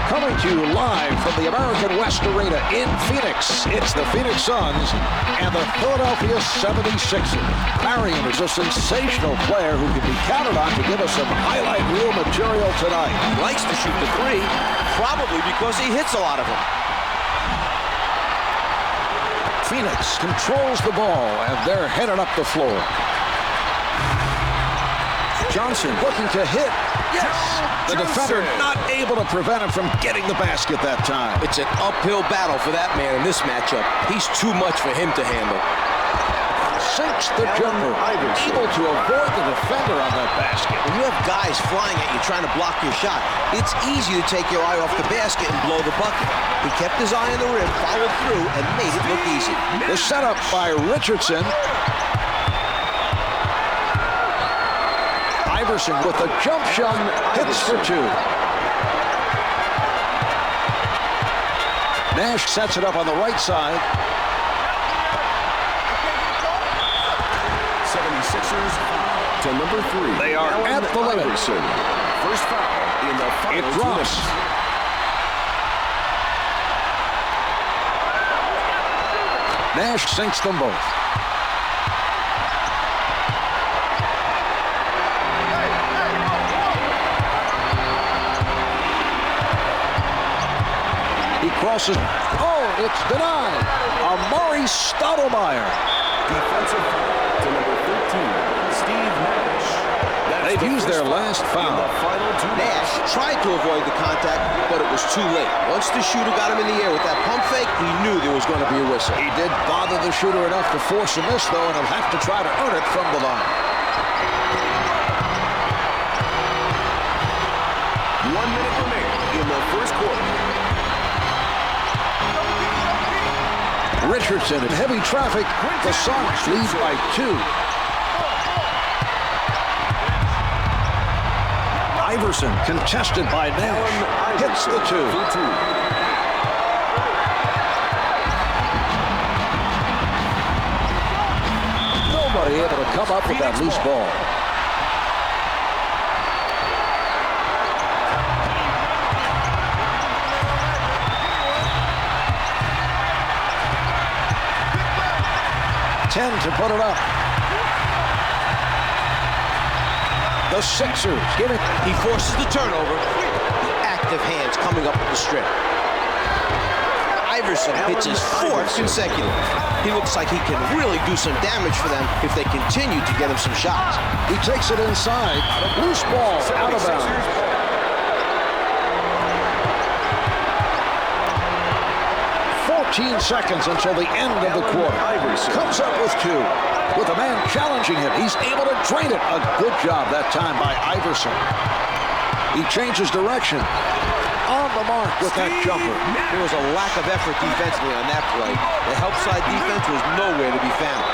Coming to you live from the American West Arena in Phoenix, it's the Phoenix Suns and the Philadelphia 76ers. Marion is a sensational player who can be counted on to give us some highlight reel material tonight. He likes to shoot the three, probably because he hits a lot of them. Phoenix controls the ball, and they're headed up the floor. Johnson looking to hit. Yes! The defender not able to prevent him from getting the basket that time. It's an uphill battle for that man in this matchup. He's too much for him to handle. Sinks the jumper. Able to avoid the defender on that basket. When you have guys flying at you trying to block your shot, it's easy to take your eye off the basket and blow the bucket. He kept his eye on the rim, followed through, and made it look easy. The setup by Richardson. Iverson with a jump shot, hits for two. Nash sets it up on the right side. 76ers to number 3. They are at the limit. Iverson. First foul in the final. It drops. Nash sinks them both. He crosses. Oh, it's denied. Amari Stoudemire. Defensive foul to number 13, Steve Nash. They've used their last foul. Nash tried to avoid the contact, but it was too late. Once the shooter got him in the air with that pump fake, he knew there was going to be a whistle. He did bother the shooter enough to force a miss, though, and he'll have to try to earn it from the line. 1 minute remaining in the first quarter. Richardson in heavy traffic. The Suns lead by 2. Iverson contested by Nash. Hits the 2. Nobody able to come up with that loose ball. To put it up. The Sixers give it. He forces the turnover. The active hands coming up with the strip. Iverson hits his 4th consecutive. He looks like he can really do some damage for them if they continue to get him some shots. He takes it inside. Loose ball out of bounds. 14 seconds until the end of the quarter. Comes up with 2. With a man challenging him, he's able to drain it. A good job that time by Iverson. He changes direction. On the mark with that jumper. There was a lack of effort defensively on that play. The help side defense was nowhere to be found.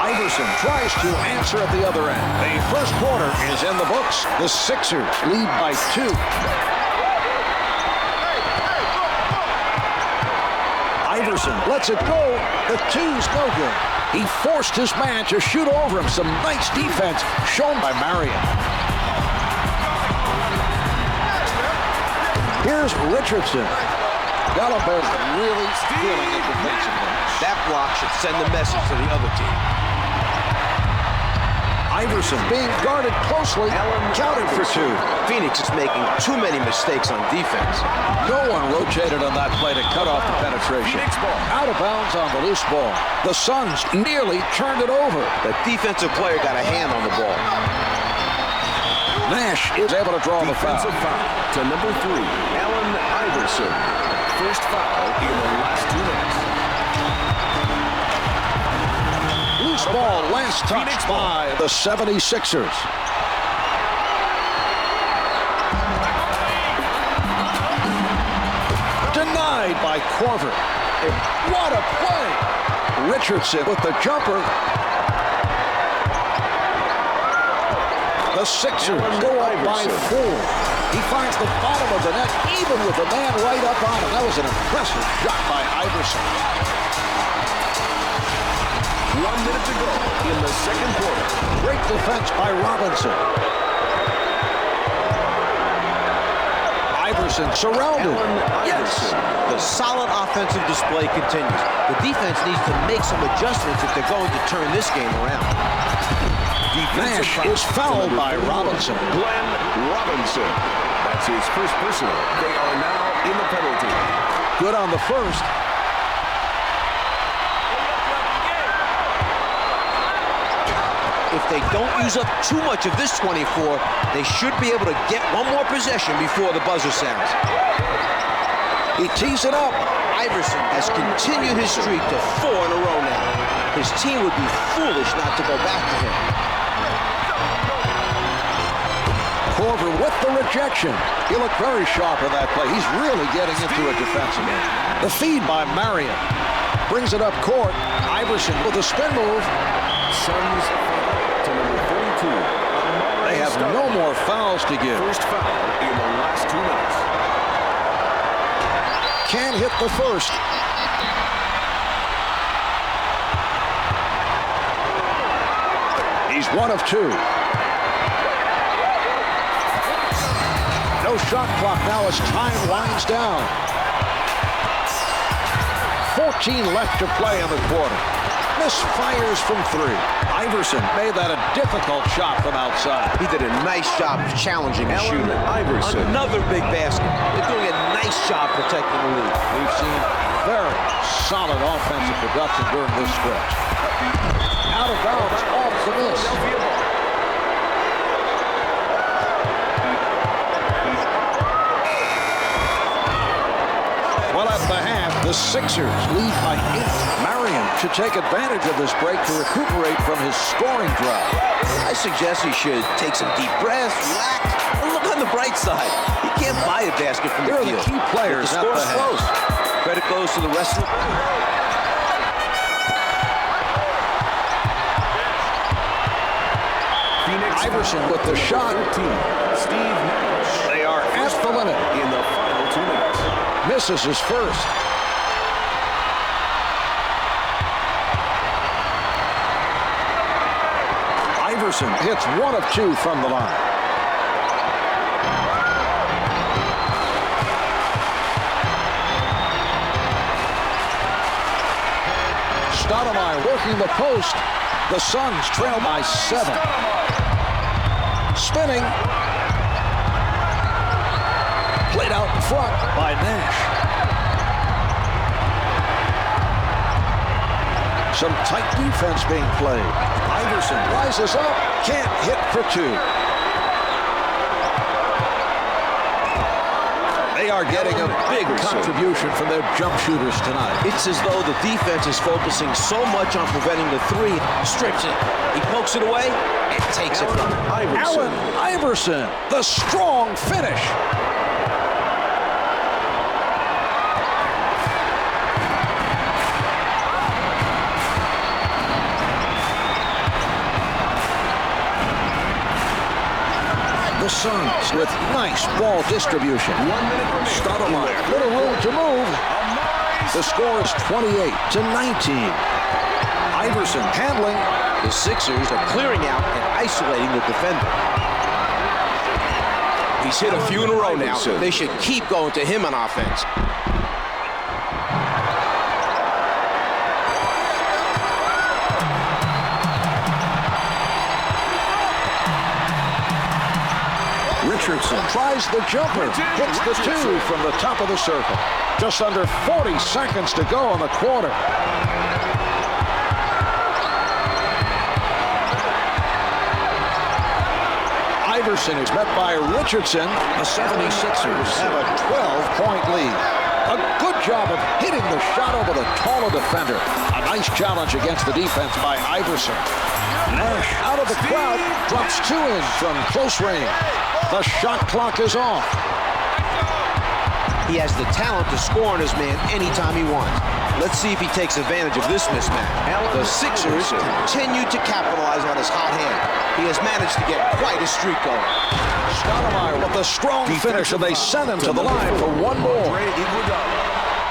Iverson tries to answer at the other end. The first quarter is in the books. The Sixers lead by 2. Iverson lets it go. The 2's no good. He forced his man to shoot over him. Some nice defense shown by Marion. Here's Richardson. Gallagher's really feeling it defensively. That block should send the message to the other team. Iverson being guarded closely, counted for 2. Phoenix is making too many mistakes on defense. No one rotated on that play to cut off the penetration. Out of bounds on the loose ball. The Suns nearly turned it over. The defensive player got a hand on the ball. Nash is able to draw the foul. Defensive foul to number 3, Allen Iverson. First foul in the last 2 minutes. Loose ball, last touch by the 76ers. Denied by Korver. What a play! Richardson with the jumper. The Sixers go up by 4. He finds the bottom of the net, even with the man right up on him. That was an impressive shot by Iverson. 1 minute to go in the second quarter. Great defense by Robinson. Iverson surrounded. Yes, the solid offensive display continues. The defense needs to make some adjustments if they're going to turn this game around. Nash is fouled by Robinson. Glenn Robinson. That's his first personal. They are now in the penalty. Good on the first. If they don't use up too much of this 24, they should be able to get one more possession before the buzzer sounds. He tees it up. Iverson has continued his streak to 4 in a row now. His team would be foolish not to go back to him. Korver with the rejection. He looked very sharp on that play. He's really getting into it defensively. The feed by Marion. Brings it up court. Iverson with a spin move. Suns to number 32. They have no more fouls to give. First foul in the last 2 minutes. Can't hit the first. He's 1 of 2. No shot clock now as time winds down. 14 left to play in the quarter. Misfires from 3. Iverson made that a difficult shot from outside. He did a nice job of challenging the shooter. Iverson. Another big basket. They're doing a nice job protecting the lead. We've seen very solid offensive production during this stretch. Out of bounds off the miss. Well, at the half, the Sixers lead by 8. Marion should take advantage of this break to recuperate from his scoring drought. I suggest he should take some deep breaths, relax, and look on the bright side. He can't buy a basket from the Here are field. the key players The at score's the half. close. Credit goes to the rest of the... Phoenix Iverson with the shot. 13. Steve Nash. They are at the limit. In the final 2 minutes. Misses his first. Iverson hits 1 of 2 from the line. Stoudemire working the post. The Suns trail by 7. Spinning. Played out in front by Nash. Some tight defense being played. Iverson rises up, can't hit for 2. They are getting a big contribution from their jump shooters tonight. It's as though the defense is focusing so much on preventing the 3, strips it. He pokes it away and takes it from him. Allen Iverson, the strong finish. The Suns with nice ball distribution. 1 minute remaining. Stoudemire, little room to move. The score is 28-19. Iverson handling. The Sixers are clearing out and isolating the defender. He's hit a few in a row now. They should keep going to him on offense. Richardson tries the jumper, hits the 2 from the top of the circle. Just under 40 seconds to go in the quarter. Iverson is met by Richardson. The 76ers have a 12-point lead. A good job of hitting the shot over the taller defender. A nice challenge against the defense by Iverson. Nash out of the crowd, drops 2 in from close range. The shot clock is off. He has the talent to score on his man anytime he wants. Let's see if he takes advantage of this mismatch. The Sixers continue to capitalize on his hot hand. He has managed to get quite a streak going. Stoudemire with a strong finish, and they send him to the line for 1 more.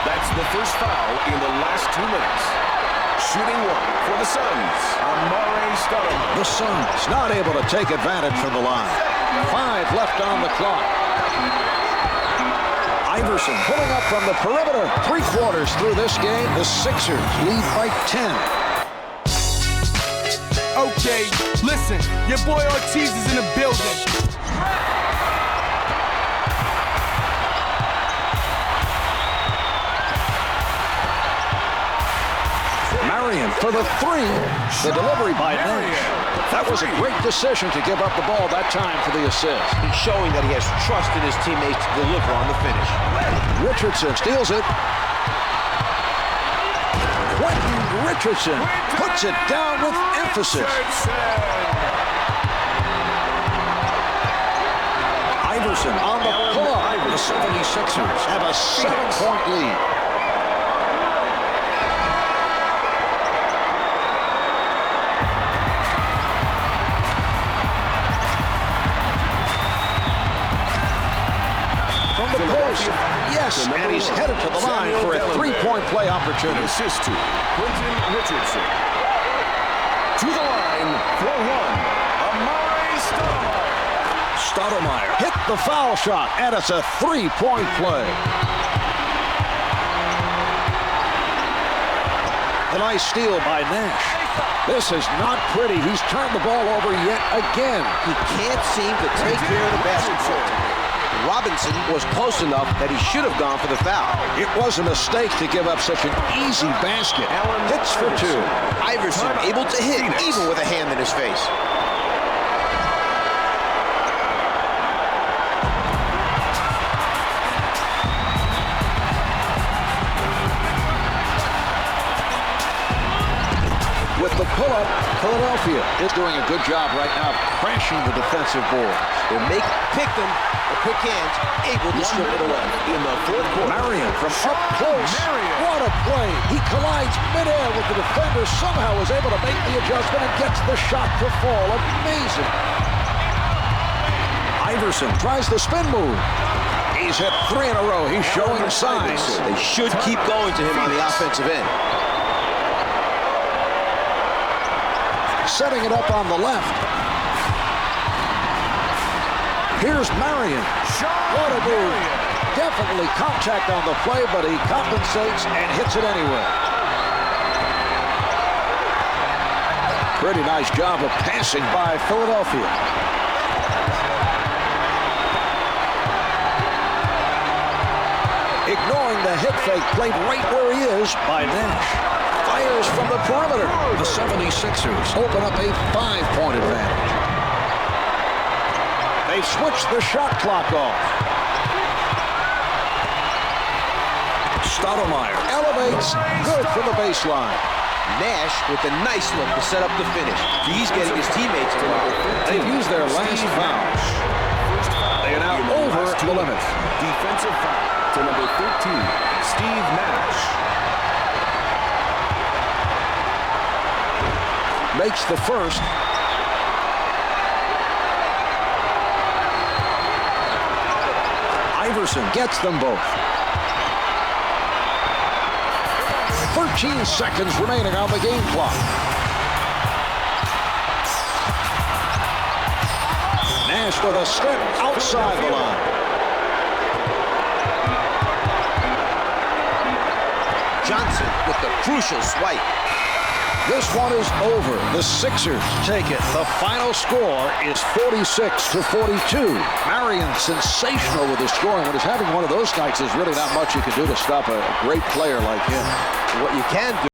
That's the first foul in the last 2 minutes. Shooting 1 for the Suns. Stoudemire. The Suns not able to take advantage from the line. 5 left on the clock. Iverson pulling up from the perimeter. 3/4 through this game, the Sixers lead by 10. Okay, listen, your boy Ortiz is in the building. Marion for the three. The delivery by Nash. That was a great decision to give up the ball that time for the assist. He's showing that he has trust in his teammates to deliver on the finish. Richardson steals it. Quentin Richardson puts it down with emphasis. Iverson on the pull-up. The 76ers have a 7-point lead. From the post, yes, and he's headed to the line for a 3-point play opportunity. Assist to Quentin Richardson. To the line for one, Amari Stoudemire. Stoudemire hit the foul shot, and it's a 3-point play. A nice steal by Nash. This is not pretty. He's turned the ball over yet again. He can't seem to take care of the basketball. Robinson was close enough that he should have gone for the foul. It was a mistake to give up such an easy basket. Hits for two. Iverson able to hit even with a hand in his face. With the pull-up, Philadelphia is doing a good job right now of crashing the defensive boards. They pick them, the quick hands, able to strip it away. In the fourth quarter. Marion from up close. What a play. He collides midair with the defender, somehow is able to make the adjustment and gets the shot to fall. Amazing. Iverson tries the spin move. He's hit 3 in a row. He's showing signs. They should keep going to him on the offensive end. Setting it up on the left. Here's Marion. What a move. Definitely contact on the play, but he compensates and hits it anyway. Pretty nice job of passing by Philadelphia. Ignoring the hit fake, played right where he is by Nash. Fires from the perimeter. The 76ers open up a 5-point advantage. They've switched the shot clock off. Stoudemire elevates, good from the baseline. Nash with a nice look to set up the finish. He's getting his teammates involved. They've used their last foul. They are now over the limit. Defensive foul to number 13, Steve Nash. Makes the first. Iverson gets them both. 13 seconds remaining on the game clock. Nash with a step outside the line. Johnson with the crucial swipe. This one is over. The Sixers take it. The final score is 46-42. Marion sensational with his scoring. When he's having one of those nights, there's really not much you can do to stop a great player like him. What you can do